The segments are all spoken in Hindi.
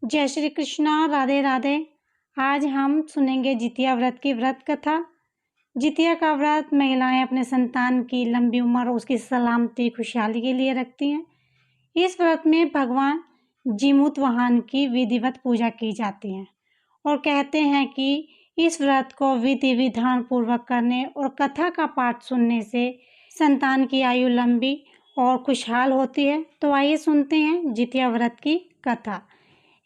जय श्री कृष्णा, राधे राधे। आज हम सुनेंगे जितिया व्रत की व्रत कथा। जितिया का व्रत महिलाएं अपने संतान की लंबी उम्र और उसकी सलामती खुशहाली के लिए रखती हैं। इस व्रत में भगवान जीमूत वाहन की विधिवत पूजा की जाती है और कहते हैं कि इस व्रत को विधि विधान पूर्वक करने और कथा का पाठ सुनने से संतान की आयु लंबी और खुशहाल होती है। तो आइए सुनते हैं जितिया व्रत की कथा।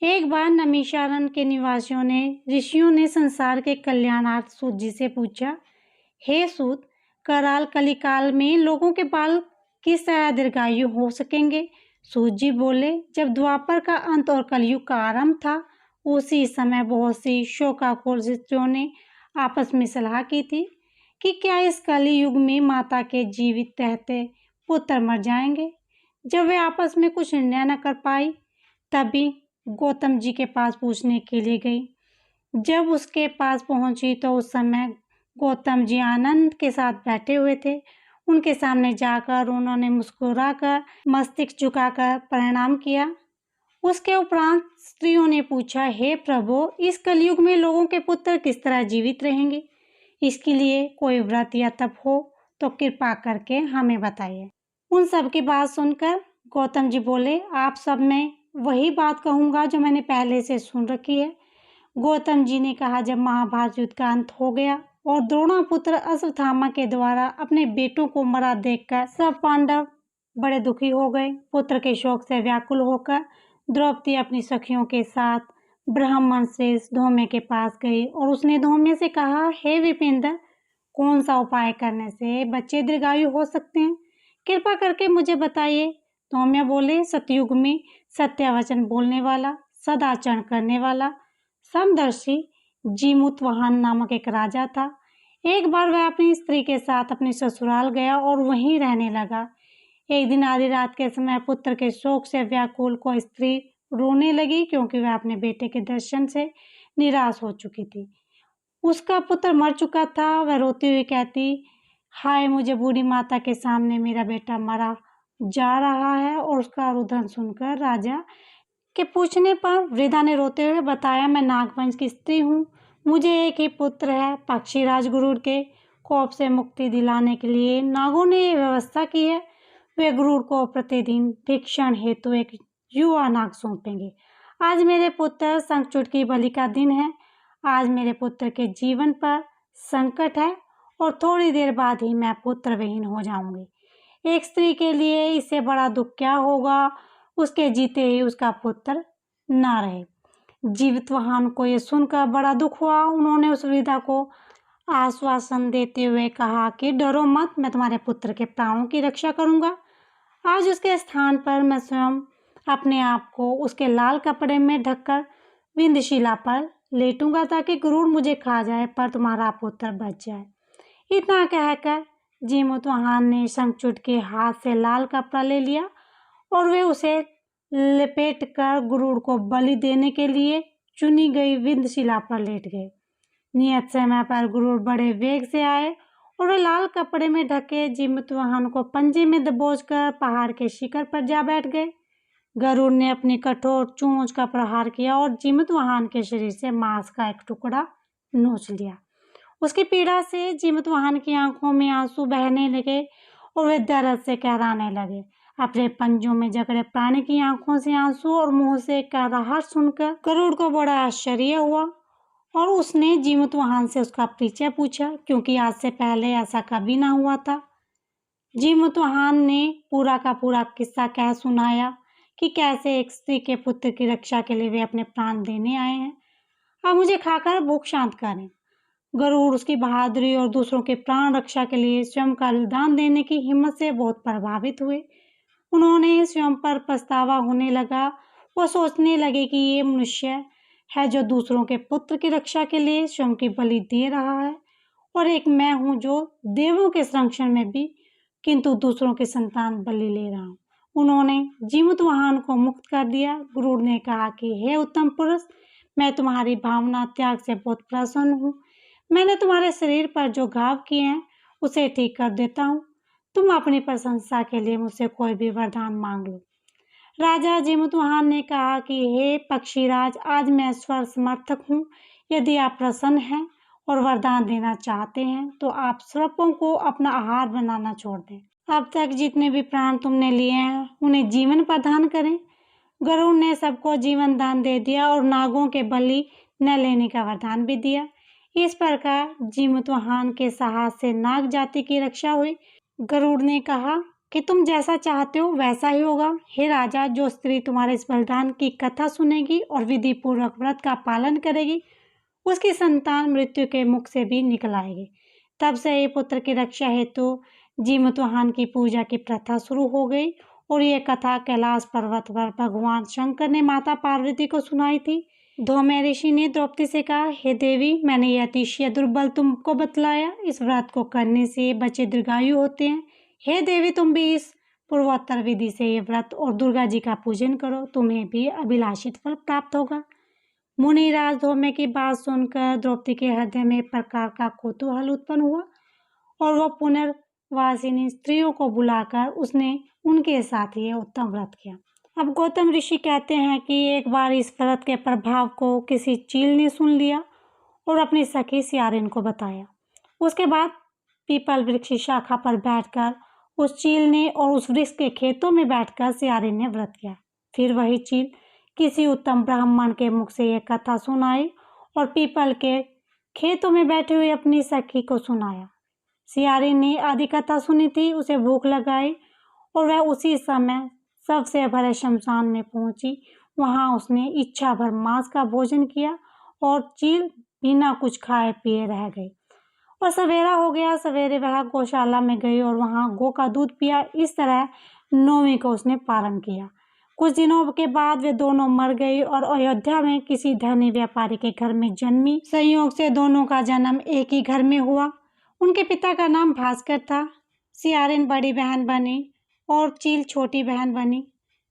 एक बार नमीशारण के निवासियों ने ऋषियों ने संसार के कल्याणार्थ सूत जी से पूछा, हे सूत, कराल कलिकाल में लोगों के बाल किस तरह दीर्घायु हो सकेंगे? सूत जी बोले, जब द्वापर का अंत और कलयुग का आरंभ था, उसी समय बहुत सी शोकाकुल स्त्रियों ने आपस में सलाह की थी कि क्या इस कलयुग में माता के जीवित रहते पुत्र मर जाएंगे। जब वे आपस में कुछ निर्णय न कर पाई, तभी गौतम जी के पास पूछने के लिए गई। जब उसके पास पहुंची तो उस समय गौतम जी आनंद के साथ बैठे हुए थे। उनके सामने जाकर उन्होंने मुस्कुराकर मस्तिष्क झुकाकर प्रणाम किया। उसके उपरांत स्त्रियों ने पूछा, हे प्रभु, इस कलयुग में लोगों के पुत्र किस तरह जीवित रहेंगे? इसके लिए कोई व्रत या तप हो तो कृपा करके हमें बताइए। उन सब की बात सुनकर गौतम जी बोले, आप सब में वही बात कहूँगा जो मैंने पहले से सुन रखी है। गौतम जी ने कहा, जब महाभारत युद्ध का अंत हो गया और द्रोणापुत्र अश्वत्थामा के द्वारा अपने बेटों को मरा देखकर सब पांडव बड़े दुखी हो गए। पुत्र के शोक से व्याकुल होकर द्रौपदी अपनी सखियों के साथ ब्राह्मण श्रेष्ठ धौम्य के पास गई और उसने धौम्य से कहा, हे विपिंदर, कौन सा उपाय करने से बच्चे दीर्घायु हो सकते हैं? कृपा करके मुझे बताइए। धौम्य बोले, सतयुग में सत्य वचन बोलने वाला, सदाचरण करने वाला, समदर्शी जीमूत वाहन नामक एक राजा था। एक बार वह अपनी स्त्री के साथ अपने ससुराल गया और वहीं रहने लगा। एक दिन आधी रात के समय पुत्र के शोक से व्याकुल कोई स्त्री रोने लगी, क्योंकि वह अपने बेटे के दर्शन से निराश हो चुकी थी। उसका पुत्र मर चुका था। वह रोती हुई कहती, हाय, मुझे बूढ़ी माता के सामने मेरा बेटा मरा जा रहा है। और उसका रुदन सुनकर राजा के पूछने पर वृद्धा ने रोते हुए बताया, मैं नागवंश की स्त्री हूँ। मुझे एक ही पुत्र है। पक्षीराज गरुड़ के कोप से मुक्ति दिलाने के लिए नागों ने ये व्यवस्था की है। वे गरुड़ को प्रतिदिन भिक्षण हेतु एक युवा नाग सौंपेंगे। आज मेरे पुत्र शंखचूड़ की बलि का दिन है। आज मेरे पुत्र के जीवन पर संकट है और थोड़ी देर बाद ही मैं पुत्र विहीन हो जाऊंगी। एक स्त्री के लिए इससे बड़ा दुख क्या होगा, उसके जीते ही उसका पुत्र ना रहे। जीवित वाहन को यह सुनकर बड़ा दुख हुआ। उन्होंने उस वृद्धा को आश्वासन देते हुए कहा कि डरो मत, मैं तुम्हारे पुत्र के प्राणों की रक्षा करूंगा। आज उसके स्थान पर मैं स्वयं अपने आप को उसके लाल कपड़े में ढककर विंध्यशिला पर लेटूंगा, ताकि गरुड़ मुझे खा जाए पर तुम्हारा पुत्र बच जाए। इतना कहकर जीमूत वाहन ने शंखचूड़ के हाथ से लाल कपड़ा ले लिया और वे उसे लपेटकर गरुड़ को बलि देने के लिए चुनी गई विंध्यशिला पर लेट गए। नियत समय पर गरुड़ बड़े वेग से आए और वे लाल कपड़े में ढके जीमूत वाहन को पंजे में दबोचकर पहाड़ के शिखर पर जा बैठ गए। गरुड़ ने अपनी कठोर चोंच का प्रहार किया और जीमूत वाहन के शरीर से मांस का एक टुकड़ा नोच लिया। उसकी पीड़ा से जीमूत वाहन की आंखों में आंसू बहने लगे और वे दर्द से कहराने लगे। अपने पंजों में जकड़े प्राणी की आंखों से आंसू और मुंह से कहराहट सुनकर गरुड़ को बड़ा आश्चर्य हुआ और उसने जीमूत वाहन से उसका परिचय पूछा, क्योंकि आज से पहले ऐसा कभी ना हुआ था। जीमूत वाहन ने पूरा का पूरा किस्सा कह सुनाया कि कैसे एक स्त्री के पुत्र की रक्षा के लिए वे अपने प्राण देने आए हैं। अब मुझे खाकर भूख शांत करें। गरुड़ उसकी बहादुरी और दूसरों के प्राण रक्षा के लिए स्वयं का बलिदान देने की हिम्मत से बहुत प्रभावित हुए। उन्होंने स्वयं पर पछतावा होने लगा। वो सोचने लगे कि ये मनुष्य है जो दूसरों के पुत्र की रक्षा के लिए स्वयं की बलि दे रहा है, और एक मैं हूँ जो देवों के संरक्षण में भी किंतु दूसरों की संतान बलि ले रहा हूँ। उन्होंने जीमूत वाहन को मुक्त कर दिया। गरुड़ ने कहा कि हे उत्तम पुरुष, मैं तुम्हारी भावना त्याग से बहुत प्रसन्न हूँ। मैंने तुम्हारे शरीर पर जो घाव किए हैं उसे ठीक कर देता हूँ। तुम अपनी प्रशंसा के लिए मुझसे कोई भी वरदान मांग लो। राजा जीमूतवाहन ने कहा कि हे पक्षीराज, आज मैं स्वर समर्थक हूँ। यदि आप प्रसन्न हैं और वरदान देना चाहते हैं तो आप सर्पों को अपना आहार बनाना छोड़ दें। अब तक जितने भी प्राण तुमने लिए हैं उन्हें जीवन प्रदान करें। गरुड़ ने सबको जीवन दान दे दिया और नागों के बलि न लेने का वरदान भी दिया। इस प्रकार जीमूतवाहन के साहस से नाग जाति की रक्षा हुई। गरुड़ ने कहा कि तुम जैसा चाहते हो वैसा ही होगा। हे राजा, जो स्त्री तुम्हारे इस बलिदान की कथा सुनेगी और विधि पूर्वक व्रत का पालन करेगी, उसकी संतान मृत्यु के मुख से भी निकल आएगी। तब से ये पुत्र की रक्षा हेतु जीमूतवाहन की पूजा की प्रथा शुरू हो गई और ये कथा कैलाश पर्वत पर भगवान शंकर ने माता पार्वती को सुनाई थी। धौम्य ऋषि ने द्रौपदी से कहा, हे देवी, मैंने यह अतिशय दुर्बल तुमको बतलाया। इस व्रत को करने से बच्चे दीर्घायु होते हैं। हे देवी, तुम भी इस पूर्वोत्तर विधि से ये व्रत और दुर्गा जी का पूजन करो, तुम्हें भी अभिलाषित फल प्राप्त होगा। मुनिराज धौम्य की बात सुनकर द्रौपदी के हृदय में एक प्रकार का कौतूहल उत्पन्न हुआ और वह पुनर्वासिनी स्त्रियों को बुलाकर उसने उनके साथ ये उत्तम व्रत किया। अब गौतम ऋषि कहते हैं कि एक बार इस व्रत के प्रभाव को किसी चील ने सुन लिया और अपनी सखी सियारिन को बताया। उसके बाद पीपल वृक्ष की शाखा पर बैठकर उस चील ने और उस वृक्ष के खेतों में बैठकर सियारिन ने व्रत किया। फिर वही चील किसी उत्तम ब्राह्मण के मुख से यह कथा सुनाई और पीपल के खेतों में बैठे हुए अपनी सखी को सुनाया। सियारिन ने आधी कथा सुनी थी, उसे भूख लगाई और वह उसी समय सबसे भरे शमशान में पहुंची। वहां उसने इच्छा भर मांस का भोजन किया और चील बिना कुछ खाए पिए रह गई। और सवेरा हो गया। सवेरे वह गौशाला में गई और वहां गौ का दूध पिया। इस तरह 9वीं को उसने पारण किया। कुछ दिनों के बाद वे दोनों मर गई और अयोध्या में किसी धनी व्यापारी के घर में जन्मी। संयोग से दोनों का जन्म एक ही घर में हुआ। उनके पिता का नाम भास्कर था। सियारिन बड़ी बहन बनी और चील छोटी बहन बनी।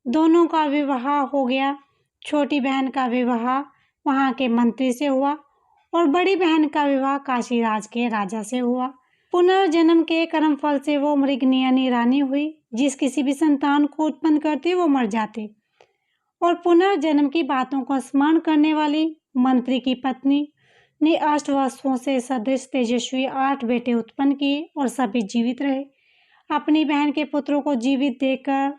दोनों का विवाह हो गया। छोटी बहन का विवाह वहां के मंत्री से हुआ और बड़ी बहन का विवाह काशीराज के राजा से हुआ। पुनर्जन्म के कर्मफल से वो मृगनयनी रानी हुई। जिस किसी भी संतान को उत्पन्न करती वो मर जाती। और पुनर्जन्म की बातों को स्मरण करने वाली मंत्री की पत्नी ने 8 वर्षों से सदृश तेजस्वी 8 बेटे उत्पन्न किए और सभी जीवित रहे। अपनी बहन के पुत्रों को जीवित देखकर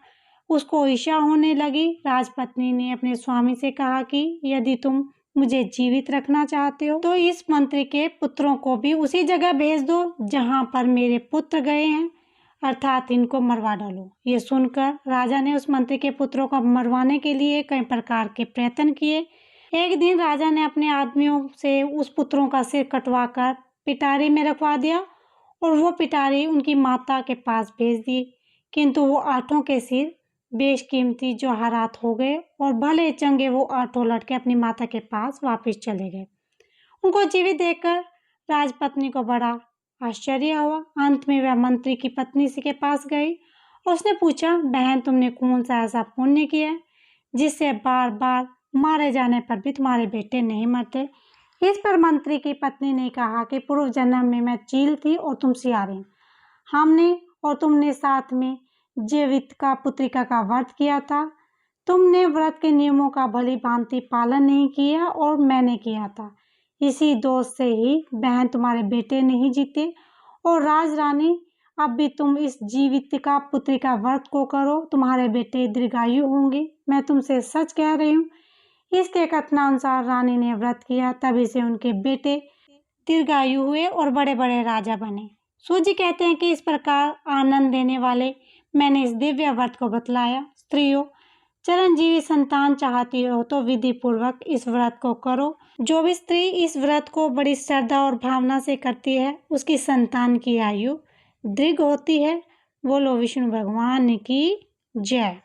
उसको ईर्ष्या होने लगी। राजपत्नी ने अपने स्वामी से कहा कि यदि तुम मुझे जीवित रखना चाहते हो तो इस मंत्री के पुत्रों को भी उसी जगह भेज दो जहां पर मेरे पुत्र गए हैं, अर्थात इनको मरवा डालो। ये सुनकर राजा ने उस मंत्री के पुत्रों को मरवाने के लिए कई प्रकार के प्रयत्न किए। एक दिन राजा ने अपने आदमियों से उस पुत्रों का सिर कटवा कर पिटारी में रखवा दिया और वो पिटारी उनकी माता के पास भेज दी। किंतु वो 8 के सिर बेशकीमती जवाहरात हो गए और भले चंगे वो 8 लड़के अपनी माता के पास वापस चले गए। उनको जीवित देखकर राजपत्नी को बड़ा आश्चर्य हुआ। अंत में वह मंत्री की पत्नी से के पास गई और उसने पूछा, बहन, तुमने कौन सा ऐसा पुण्य किया है जिससे बार बार मारे जाने पर भी तुम्हारे बेटे नहीं मरते? इस पर मंत्री की पत्नी ने कहा कि पूर्व जन्म में मैं चील थी और तुम सियारिन। हमने और तुमने साथ में जीविका पुत्रिका का व्रत किया था। तुमने व्रत के नियमों का भली भांति पालन नहीं किया और मैंने किया था। इसी दोष से ही बहन तुम्हारे बेटे नहीं जीते। और राजरानी, अब भी तुम इस जीविका पुत्रिका व्रत को करो, तुम्हारे बेटे दीर्घायु होंगे। मैं तुमसे सच कह रही हूँ। इसके कथनानुसार रानी ने व्रत किया, तभी से उनके बेटे दीर्घायु हुए और बड़े बड़े राजा बने। सूत जी कहते हैं कि इस प्रकार आनंद देने वाले मैंने इस दिव्य व्रत को बतलाया। स्त्रियों, चिरंजीवी संतान चाहती हो तो विधि पूर्वक इस व्रत को करो। जो भी स्त्री इस व्रत को बड़ी श्रद्धा और भावना से करती है उसकी संतान की आयु दीर्घ होती है। बोलो विष्णु भगवान की जय।